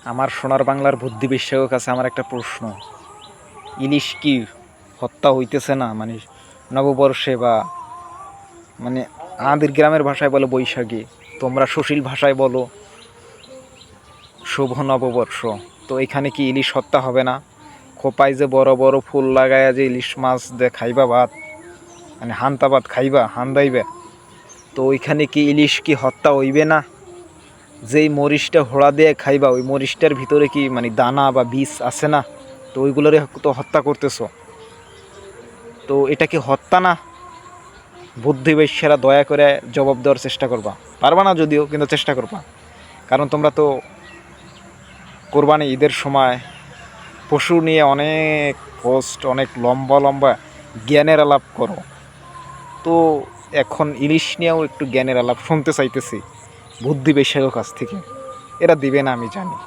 আমার সোনার বাংলার বুদ্ধি বিশ্বের কাছে আমার একটা প্রশ্ন, ইলিশ কি হত্যা হইতেছে না? মানে নববর্ষে বা মানে আমাদের গ্রামের ভাষায় বলো বৈশাখী, তোমরা সুশীল ভাষায় বলো শুভ নববর্ষ। তো এখানে কি ইলিশ হত্যা হবে না? খোপায় যে বড় বড় ফুল লাগায়া যে ইলিশ মাছ দে খাইবা ভাত, মানে হান্তা ভাত খাইবা হান্দাইবে, তো ওইখানে কি ইলিশ কি হত্যা হইবে না? যেই মরিচটা হোড়া দিয়ে খাইবা ওই মরিচটার ভিতরে কি মানে দানা বা বীজ আছে না? তো ওইগুলোরে তো হত্যা করতেছো। তো এটা কি হত্যা না? বুদ্ধিবেশ্যেরা দয়া করে জবাব দেওয়ার চেষ্টা করবা। পারবা না যদিও, কিন্তু চেষ্টা করবা। কারণ তোমরা তো কোরবানি ঈদের সময় পশু নিয়ে অনেক পোস্ট, অনেক লম্বা লম্বা জ্ঞানের আলাপ করো। তো এখন ইলিশ নিয়েও একটু জ্ঞানের আলাপ শুনতে চাইতেছি বুদ্ধিবেশ্যের কাছ থেকে। এরা দিবে না আমি জানি।